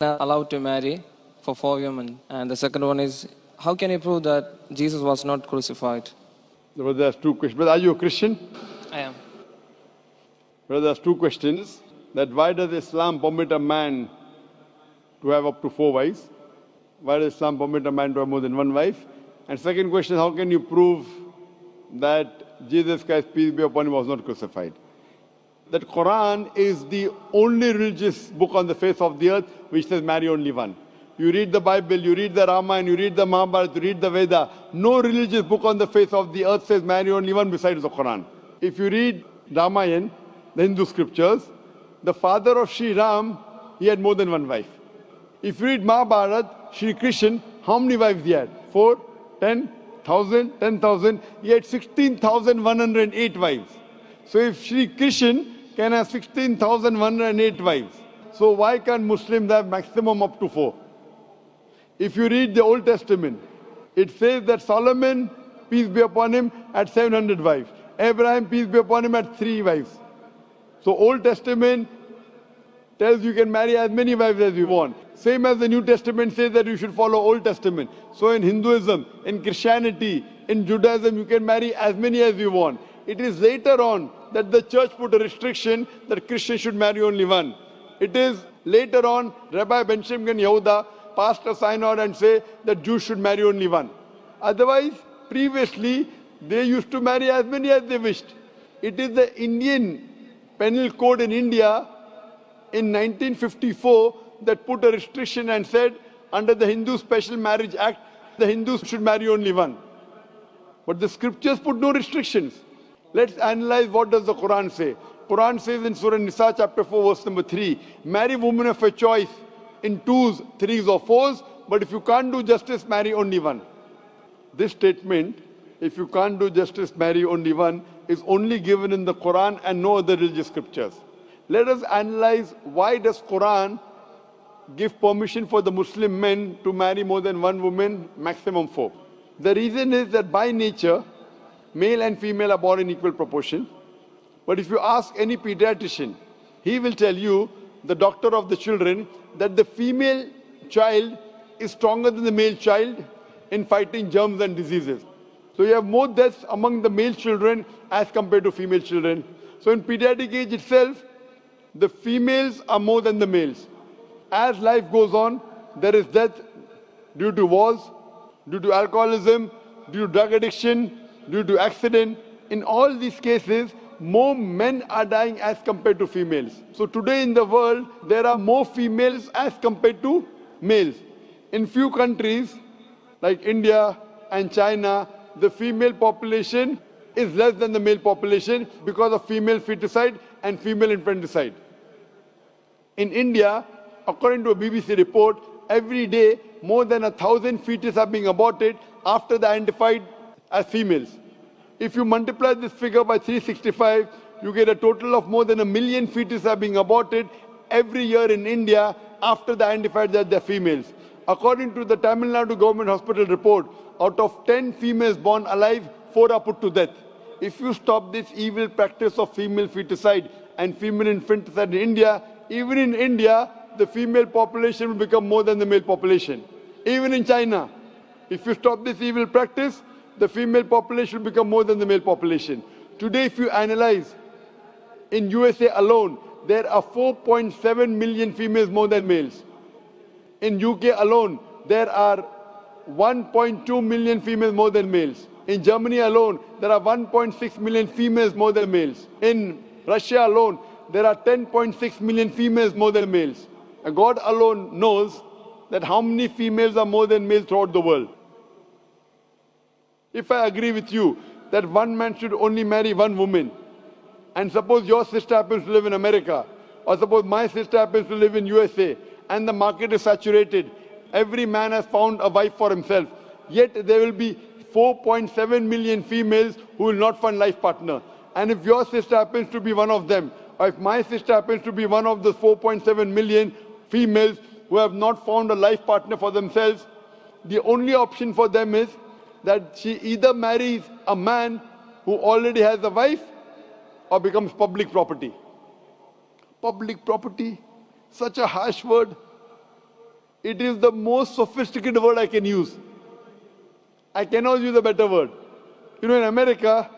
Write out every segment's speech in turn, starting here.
allowed to marry for 4 women? And the second one is, how can you prove that Jesus was not crucified? Brother, there's two questions. But are you a Christian? I am. Brother, there's two questions. That why does Islam permit a man to have up to 4 wives? Why does Islam permit a man to have more than one wife? And second question, how can you prove that Jesus Christ, peace be upon him, was not crucified? That Quran is the only religious book on the face of the earth which says marry only one. You read the Bible, you read the Ramayana, you read the Mahabharata, you read the Veda. No religious book on the face of the earth says marry only one besides the Quran. If you read Ramayana, the Hindu scriptures, the father of Sri Ram, he had more than one wife. If you read Mahabharata, Sri Krishna, how many wives he had? 4, 10, 1,000, 10,000. He had 16,108 wives. So if Sri Krishna can have 16,108 wives, so why can't Muslims have maximum up to 4? If you read the Old Testament, it says that Solomon, peace be upon him, had 700 wives. Abraham, peace be upon him, had 3 wives. So Old Testament tells you can marry as many wives as you want. Same as the New Testament says that you should follow Old Testament. So in Hinduism, in Christianity, in Judaism, you can marry as many as you want. It is later on that the church put a restriction that Christians should marry only one. It is later on Rabbi Benjamin Yehuda passed a synod and say that Jews should marry only one. Otherwise, previously, they used to marry as many as they wished. It is the Indian penal code in India in 1954 that put a restriction and said under the Hindu Special Marriage Act, the Hindus should marry only one. But the scriptures put no restrictions. Let's analyze what does the Quran say. Quran says in Surah Nisa chapter 4 verse number 3, marry women of your choice in 2s, 3s or 4s, but if you can't do justice, marry only one. This statement, if you can't do justice, marry only one, is only given in the Quran and no other religious scriptures. Let us analyze why does Quran give permission for the Muslim men to marry more than one woman, maximum 4. The reason is that by nature, male and female are born in equal proportion. But if you ask any pediatrician, he will tell you, the doctor of the children, that the female child is stronger than the male child in fighting germs and diseases. So you have more deaths among the male children as compared to female children. So in pediatric age itself, the females are more than the males. As life goes on, there is death due to wars, due to alcoholism, due to drug addiction, due to accident. In all these cases, more men are dying as compared to females. So today in the world, there are more females as compared to males. In few countries, like India and China, the female population is less than the male population because of female feticide and female infanticide. In India, according to a BBC report, every day more than 1,000 fetuses are being aborted after they are identified as females. If you multiply this figure by 365, you get a total of more than 1 million fetuses are being aborted every year in India after they are identified that they are females. According to the Tamil Nadu government hospital report, out of 10 females born alive, 4 are put to death. If you stop this evil practice of female feticide and female infanticide in India, even in India, the female population will become more than the male population. Even in China, if you stop this evil practice, the female population will become more than the male population. Today, if you analyze, in USA alone, there are 4.7 million females more than males. In UK alone, there are 1.2 million females more than males. In Germany alone, there are 1.6 million females more than males. In Russia alone, there are 10.6 million females more than males. And God alone knows that how many females are more than males throughout the world. If I agree with you that one man should only marry one woman, and suppose your sister happens to live in America, or suppose my sister happens to live in USA, and the market is saturated, every man has found a wife for himself, yet there will be 4.7 million females who will not find life partner. And if your sister happens to be one of them, or if my sister happens to be one of the 4.7 million females who have not found a life partner for themselves, the only option for them is that she either marries a man who already has a wife or becomes public property. Public property, such a harsh word. It is the most sophisticated word I can use. I cannot use a better word. You know, in America,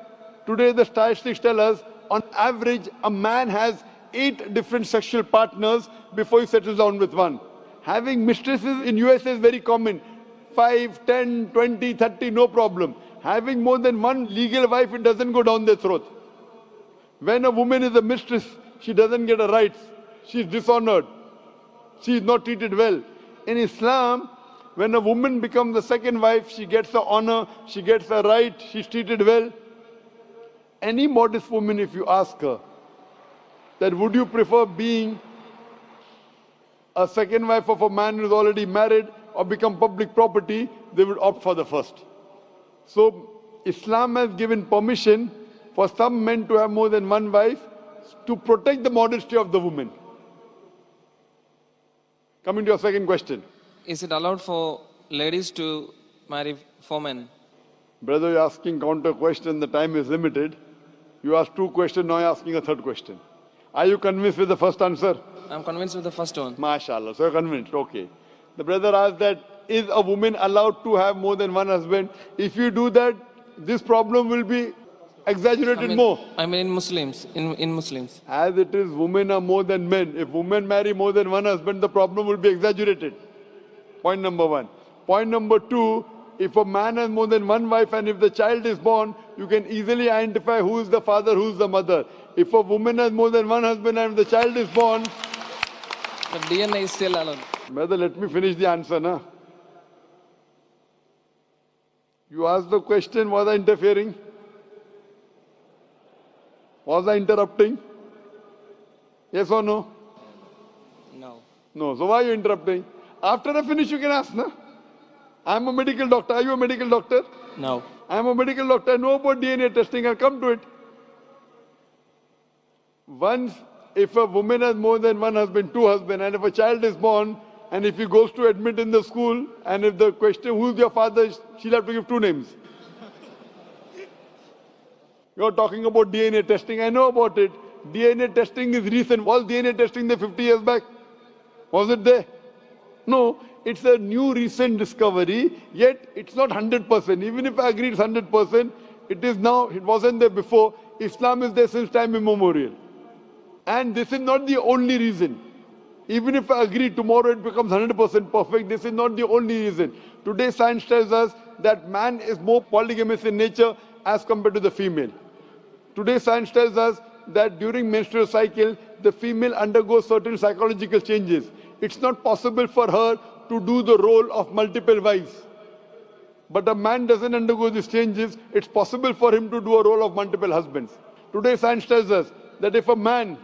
today the statistics tell us, on average, a man has 8 different sexual partners before he settles down with one. Having mistresses in USA is very common. 5, 10, 20, 30, no problem. Having more than one legal wife, it doesn't go down their throat. When a woman is a mistress, she doesn't get her rights. She is dishonored. She is not treated well. In Islam, when a woman becomes the second wife, she gets her honor, she gets her right, she's treated well. Any modest woman, if you ask her, that would you prefer being a second wife of a man who is already married or become public property, they would opt for the first. So Islam has given permission for some men to have more than one wife to protect the modesty of the woman. Coming to your second question. Is it allowed for ladies to marry 4 men? Brother, you're asking counter question, the time is limited. You asked 2 questions, now you're asking a 3rd question. Are you convinced with the first answer? I'm convinced with the first one. MashaAllah, so you're convinced, okay. The brother asked that, is a woman allowed to have more than one husband? If you do that, this problem will be exaggerated more. I mean in Muslims, in Muslims. As it is, women are more than men. If women marry more than one husband, the problem will be exaggerated. Point number 1. Point number 2, if a man has more than one wife and if the child is born, you can easily identify who is the father, who is the mother. If a woman has more than one husband and if the child is born... But DNA is still allowed. Brother, let me finish the answer, na? You asked the question, was I interfering? Was I interrupting? Yes or no? No. No. So why are you interrupting? After I finish, you can ask, na? I'm a medical doctor. Are you a medical doctor? No. I'm a medical doctor. I know about DNA testing. I'll come to it. Once, if a woman has more than one husband, 2 husbands, and if a child is born, and if he goes to admit in the school, and if the question, who's your father, she'll have to give 2 names. You're talking about DNA testing. I know about it. DNA testing is recent. Was DNA testing there 50 years back? Was it there? No. It's a new recent discovery, yet it's not 100%. Even if I agree it's 100%, it is now, it wasn't there before. Islam is there since time immemorial. And this is not the only reason. Even if I agree tomorrow it becomes 100% perfect, this is not the only reason. Today science tells us that man is more polygamous in nature as compared to the female. Today science tells us that during menstrual cycle, the female undergoes certain psychological changes. It's not possible for her to do the role of multiple wives. But a man doesn't undergo these changes, it's possible for him to do a role of multiple husbands. Today science tells us that if a man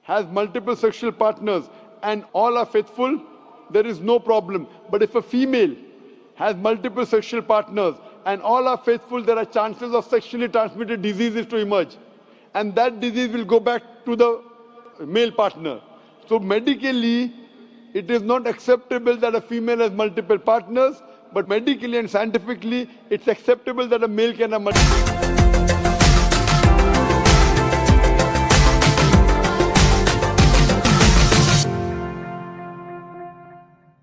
has multiple sexual partners and all are faithful, there is no problem. But if a female has multiple sexual partners and all are faithful, there are chances of sexually transmitted diseases to emerge. And that disease will go back to the male partner. So medically, it is not acceptable that a female has multiple partners, but medically and scientifically, it's acceptable that a male can have multiple.